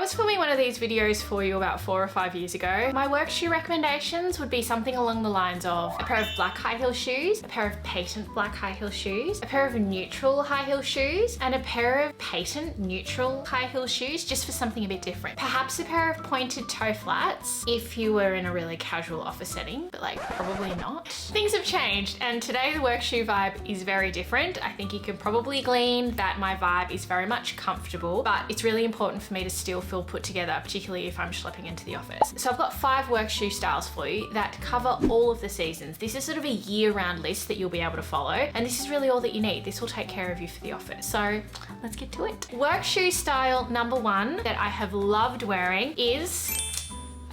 was filming one of these videos for you about 4 or 5 years ago, my work shoe recommendations would be something along the lines of a pair of black high heel shoes, a pair of patent black high heel shoes, a pair of neutral high heel shoes, and a pair of patent neutral high heel shoes, just for something a bit different. Perhaps a pair of pointed toe flats if you were in a really casual office setting, but like probably not. Things have changed, and today the work shoe vibe is very different. I think you can probably glean that my vibe is very much comfortable, but it's really important for me to still feel put together, particularly if I'm schlepping into the office. So I've got 5 work shoe styles for you that cover all of the seasons. This is sort of a year-round list that you'll be able to follow, and this is really all that you need. This will take care of you for the office. So let's get to it. Work shoe style number 1 that I have loved wearing is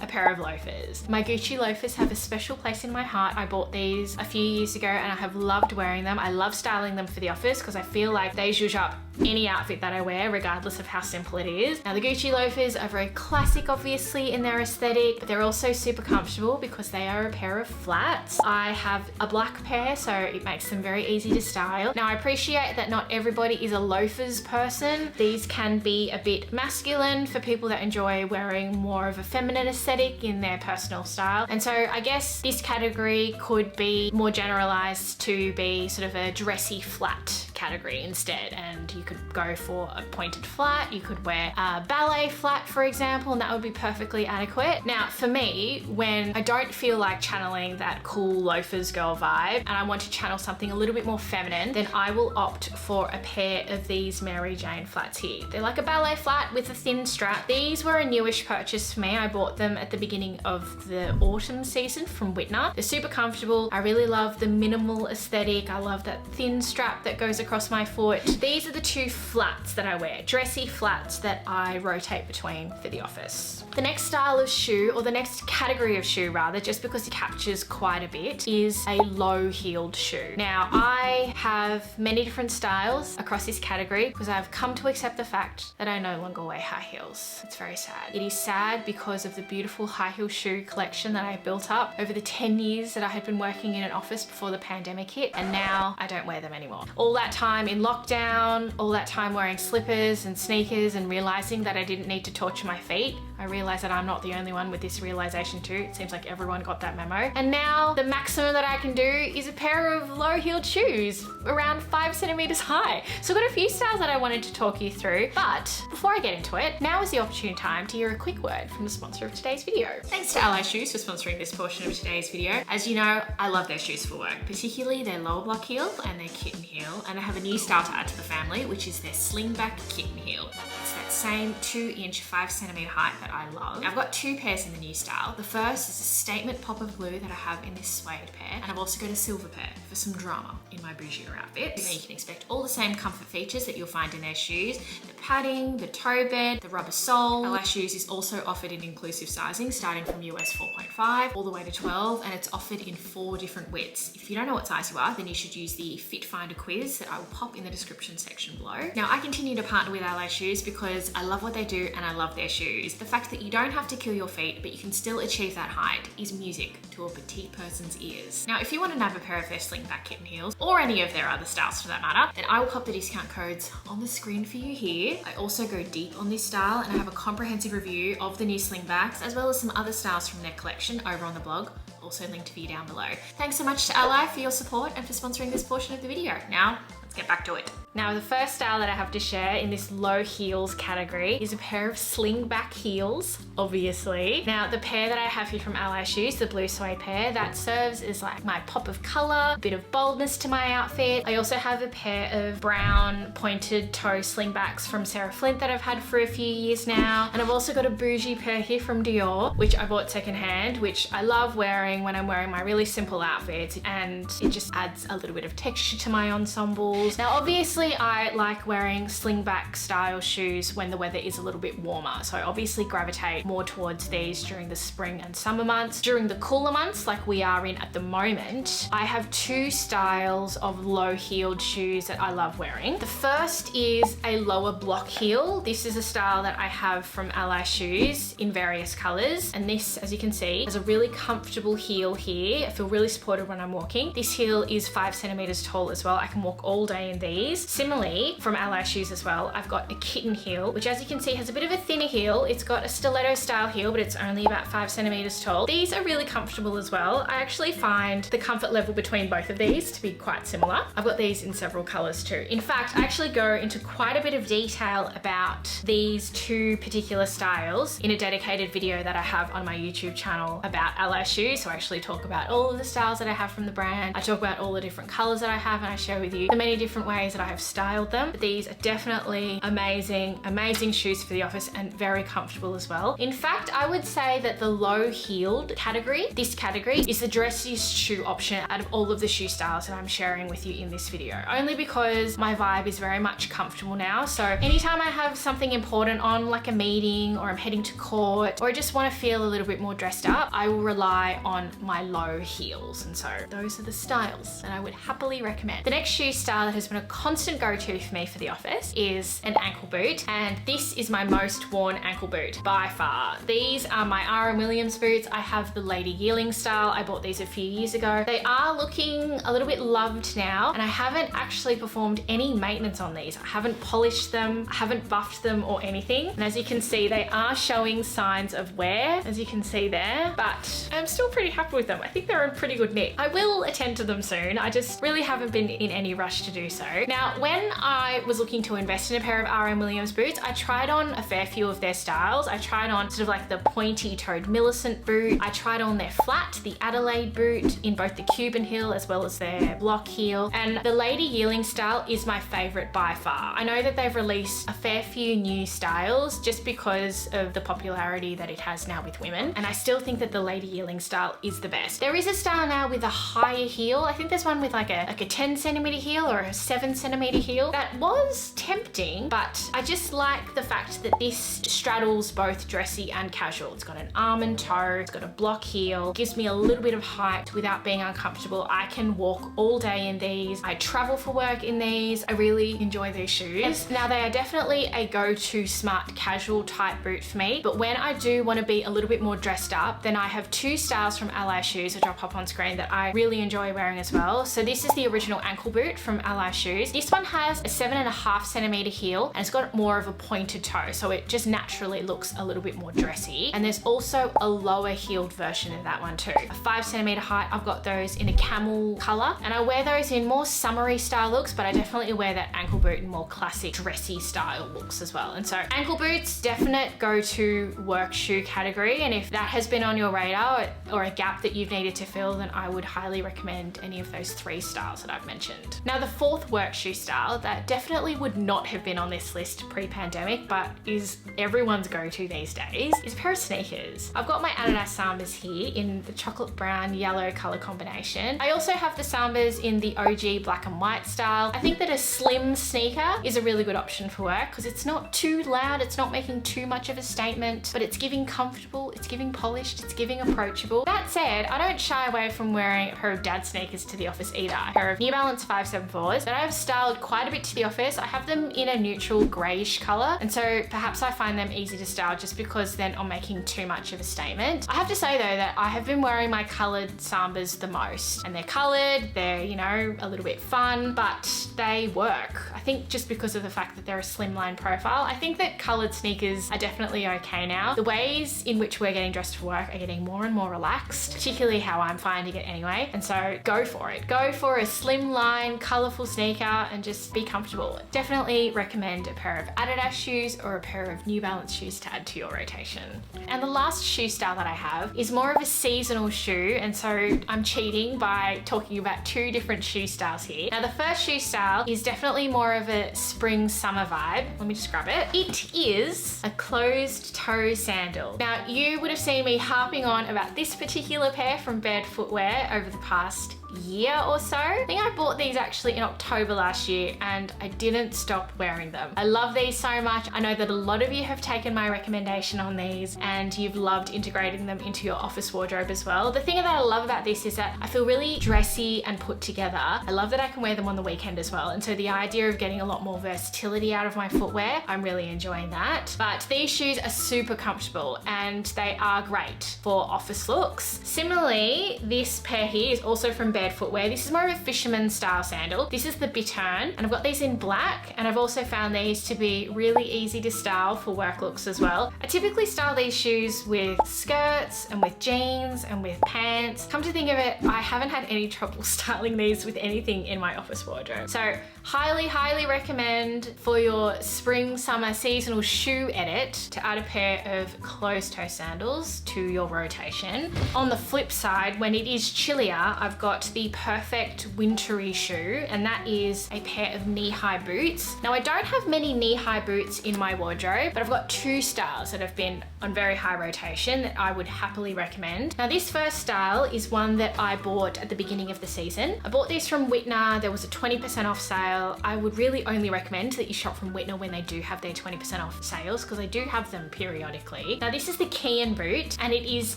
a pair of loafers. My Gucci loafers have a special place in my heart. I bought these a few years ago and I have loved wearing them. I love styling them for the office because I feel like they zhuzh up any outfit that I wear, regardless of how simple it is. Now the Gucci loafers are very classic, obviously, in their aesthetic, but they're also super comfortable because they are a pair of flats. I have a black pair, so it makes them very easy to style. Now I appreciate that not everybody is a loafers person. These can be a bit masculine for people that enjoy wearing more of a feminine aesthetic in their personal style. And so I guess this category could be more generalized to be sort of a dressy flat category instead, and you could go for a pointed flat, you could wear a ballet flat, for example, and that would be perfectly adequate. Now for me, when I don't feel like channeling that cool loafers girl vibe and I want to channel something a little bit more feminine, then I will opt for a pair of these Mary Jane flats here. They're like a ballet flat with a thin strap. These were a newish purchase for me. I bought them at the beginning of the autumn season from Whitner. They're super comfortable. I really love the minimal aesthetic. I love that thin strap that goes across my foot. These are the 2 flats that I wear, dressy flats that I rotate between for the office. The next style of shoe, or the next category of shoe rather, just because it captures quite a bit, is a low-heeled shoe. Now I have many different styles across this category because I've come to accept the fact that I no longer wear high heels. It's very sad. It is sad because of the beautiful high heel shoe collection that I built up over the 10 years that I had been working in an office before the pandemic hit, and now I don't wear them anymore. All that time in lockdown, all that time wearing slippers and sneakers and realizing that I didn't need to torture my feet, I realized that I'm not the only one with this realization too. It seems like everyone got that memo. And now the maximum that I can do is a pair of low-heeled shoes around 5 centimeters high. So I've got a few styles that I wanted to talk you through, but before I get into it, now is the opportune time to hear a quick word from the sponsor of today's video. Thanks to Ally Shoes for sponsoring this portion of today's video. As you know, I love their shoes for work, particularly their lower block heel and their kitten heel, and I have a new style to add to the family, which is their slingback kitten heel. It's that same 2-inch 5 centimeter height that I love. I've got 2 pairs in the new style. The first is a statement pop of blue that I have in this suede pair, and I've also got a silver pair for some drama in my bougier outfit. Now you can expect all the same comfort features that you'll find in their shoes: the padding, the toe bed, the rubber sole. Ally Shoes is also offered in inclusive sizing, starting from US 4.5 all the way to 12, and it's offered in 4 different widths. If you don't know what size you are, then you should use the Fit Finder quiz that I will pop in the description section below. Now I continue to partner with Ally Shoes because I love what they do and I love their shoes. The fact that you don't have to kill your feet, but you can still achieve that height, is music to a petite person's ears. Now if you want to nab a pair of their slingback kitten heels, or any of their other styles for that matter, then I will pop the discount codes on the screen for you here. I also go deep on this style, and I have a comprehensive review of the new slingbacks, as well as some other styles from their collection over on the blog, also linked for you down below. Thanks so much to Ally for your support and for sponsoring this portion of the video. Now, let's get back to it. Now the first style that I have to share in this low heels category is a pair of slingback heels, obviously. Now the pair that I have here from Ally Shoes, the blue suede pair, that serves as like my pop of color, a bit of boldness to my outfit. I also have a pair of brown pointed toe slingbacks from Sarah Flint that I've had for a few years now. And I've also got a bougie pair here from Dior, which I bought secondhand, which I love wearing when I'm wearing my really simple outfits, and it just adds a little bit of texture to my ensembles. Now obviously I like wearing slingback style shoes when the weather is a little bit warmer, so I obviously gravitate more towards these during the spring and summer months. During the cooler months, like we are in at the moment, I have 2 styles of low-heeled shoes that I love wearing. The first is a lower block heel. This is a style that I have from Ally Shoes in various colors, and this, as you can see, has a really comfortable heel here. I feel really supported when I'm walking. This heel is 5 centimeters tall as well. I can walk all day day in these. Similarly, from Ally Shoes as well, I've got a kitten heel, which as you can see has a bit of a thinner heel. It's got a stiletto style heel, but it's only about 5 centimeters tall. These are really comfortable as well. I actually find the comfort level between both of these to be quite similar. I've got these in several colors too. In fact, I actually go into quite a bit of detail about these two particular styles in a dedicated video that I have on my YouTube channel about Ally Shoes. So I actually talk about all of the styles that I have from the brand. I talk about all the different colors that I have, and I share with you the many different ways that I have styled them. But these are definitely amazing, amazing shoes for the office and very comfortable as well. In fact, I would say that the low heeled category, this category, is the dressiest shoe option out of all of the shoe styles that I'm sharing with you in this video. Only because my vibe is very much comfortable now. So anytime I have something important on, like a meeting, or I'm heading to court, or I just want to feel a little bit more dressed up, I will rely on my low heels. And so those are the styles that I would happily recommend. The next shoe style that has been a constant go-to for me for the office is an ankle boot. And this is my most worn ankle boot by far. These are my R.M. Williams boots. I have the Lady Yearling style. I bought these a few years ago. They are looking a little bit loved now, and I haven't actually performed any maintenance on these. I haven't polished them, I haven't buffed them or anything. And as you can see, they are showing signs of wear, as you can see there, but I'm still pretty happy with them. I think they're in pretty good nick. I will attend to them soon. I just really haven't been in any rush to do so. Now, when I was looking to invest in a pair of R.M. Williams boots, I tried on a fair few of their styles. I tried on sort of like the pointy-toed Millicent boot. I tried on their flat, the Adelaide boot, in both the Cuban heel as well as their block heel. And the Lady Yearling style is my favorite by far. I know that they've released a fair few new styles just because of the popularity that it has now with women. And I still think that the Lady Yearling style is the best. There is a style now with a higher heel. I think there's one with like a 10 centimeter heel or a 7 centimeter heel. That was tempting, but I just like the fact that this straddles both dressy and casual. It's got an almond toe, it's got a block heel, gives me a little bit of height without being uncomfortable. I can walk all day in these. I travel for work in these. I really enjoy these shoes. Now, they are definitely a go-to smart casual type boot for me, but when I do want to be a little bit more dressed up, then I have two styles from Ally Shoes, which I'll pop on screen, that I really enjoy wearing as well. So this is the original ankle boot from Ally Shoes. This one has a 7.5 centimeter heel, and it's got more of a pointed toe, so it just naturally looks a little bit more dressy. And there's also a lower heeled version of that one too. A 5 centimeter height. I've got those in a camel color, and I wear those in more summery style looks, but I definitely wear that ankle boot in more classic dressy style looks as well. And so ankle boots, definite go-to work shoe category. And if that has been on your radar or a gap that you've needed to fill, then I would highly recommend any of those three styles that I've mentioned. Now, the fourth work shoe style that definitely would not have been on this list pre-pandemic, but is everyone's go-to these days, is a pair of sneakers. I've got my Adidas Sambas here in the chocolate brown yellow color combination. I also have the Sambas in the OG black and white style. I think that a slim sneaker is a really good option for work because it's not too loud, it's not making too much of a statement, but it's giving comfortable, it's giving polished, it's giving approachable. That said, I don't shy away from wearing a pair of dad sneakers to the office either. A pair of New Balance 574s that I've styled quite a bit to the office. I have them in a neutral grayish color, and so perhaps I find them easy to style just because then I'm making too much of a statement. I have to say though that I have been wearing my colored Sambas the most, and they're colored, they're, you know, a little bit fun, but they work. I think just because of the fact that they're a slimline profile. I think that colored sneakers are definitely okay now. The ways in which we're getting dressed for work are getting more and more relaxed, particularly how I'm finding it anyway. And so go for it. Go for a slimline, colorful sneaker and just be comfortable. Definitely recommend a pair of Adidas shoes or a pair of New Balance shoes to add to your rotation. And the last shoe style that I have is more of a seasonal shoe, and so I'm cheating by talking about two different shoe styles here. Now, the first shoe style is definitely more of a spring summer vibe. Let me just grab it. It is a closed toe sandal. Now, you would have seen me harping on about this particular pair from Baird Footwear over the past year or so. I think I bought these actually in October last year and I didn't stop wearing them. I love these so much. I know that a lot of you have taken my recommendation on these and you've loved integrating them into your office wardrobe as well. The thing that I love about this is that I feel really dressy and put together. I love that I can wear them on the weekend as well. And so the idea of getting a lot more versatility out of my footwear, I'm really enjoying that. But these shoes are super comfortable and they are great for office looks. Similarly, this pair here is also from Baird footwear. This is more of a fisherman style sandal. This is the Bittern, and I've got these in black, and I've also found these to be really easy to style for work looks as well. I typically style these shoes with skirts and with jeans and with pants. Come to think of it, I haven't had any trouble styling these with anything in my office wardrobe. So highly recommend for your spring, summer, seasonal shoe edit to add a pair of closed-toe sandals to your rotation. On the flip side, when it is chillier, I've got the perfect wintry shoe, and that is a pair of knee-high boots. Now, I don't have many knee-high boots in my wardrobe, but I've got two styles that have been on very high rotation that I would happily recommend. Now, this first style is one that I bought at the beginning of the season. I bought these from Whitner. There was a 20% off sale. I would really only recommend that you shop from Whitner when they do have their 20% off sales, because they do have them periodically. Now, this is the Kian boot, and it is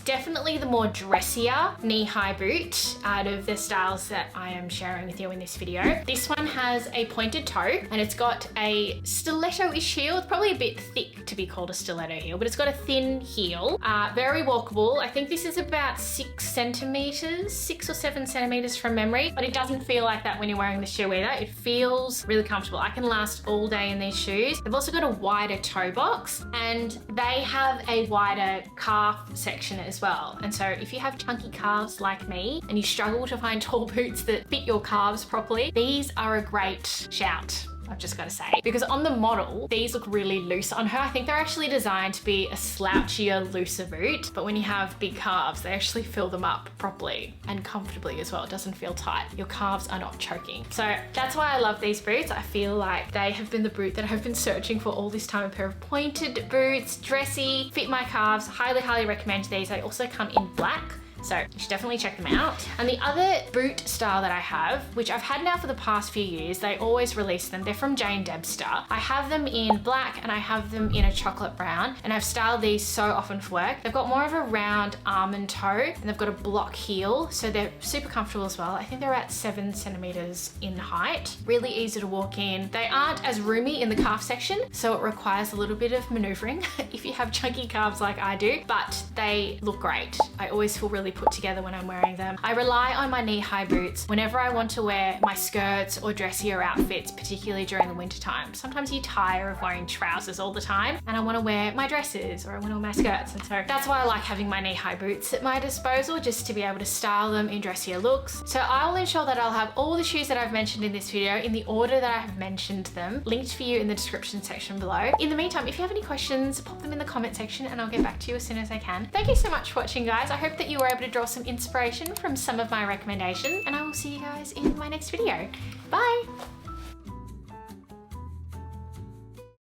definitely the more dressier knee-high boot out of the styles that I am sharing with you in this video. This one has a pointed toe, and it's got a stiletto-ish heel. It's probably a bit thick to be called a stiletto heel, but it's got a thin heel. Very walkable. I think this is about 6 or 7 centimeters from memory, but it doesn't feel like that when you're wearing the shoe either. It feels really comfortable. I can last all day in these shoes. They've also got a wider toe box, and they have a wider calf section as well. And so if you have chunky calves like me and you struggle to find tall boots that fit your calves properly, these are a great shout. I've just got to say, because on the model, these look really loose on her. I think they're actually designed to be a slouchier, looser boot, but when you have big calves, they actually fill them up properly and comfortably as well. It doesn't feel tight. Your calves are not choking. So that's why I love these boots. I feel like they have been the boot that I've been searching for all this time. A pair of pointed boots, dressy, fit my calves. Highly recommend these. They also come in black, so you should definitely check them out. And the other boot style that I have, which I've had now for the past few years, they always release them. They're from Jane Debster. I have them in black and I have them in a chocolate brown, and I've styled these so often for work. They've got more of a round almond toe, and they've got a block heel, so they're super comfortable as well. I think they're at 7 centimeters in height. Really easy to walk in. They aren't as roomy in the calf section, so it requires a little bit of maneuvering if you have chunky calves like I do, but they look great. I always feel really put together when I'm wearing them. I rely on my knee-high boots whenever I want to wear my skirts or dressier outfits, particularly during the winter time. Sometimes you tire of wearing trousers all the time, and I want to wear my dresses or I want to wear my skirts, and so that's why I like having my knee-high boots at my disposal, just to be able to style them in dressier looks. So I'll ensure that I'll have all the shoes that I've mentioned in this video in the order that I have mentioned them, linked for you in the description section below. In the meantime, if you have any questions, pop them in the comment section and I'll get back to you as soon as I can. Thank you so much for watching, guys. I hope that you were able to draw some inspiration from some of my recommendations, and I will see you guys in my next video. Bye!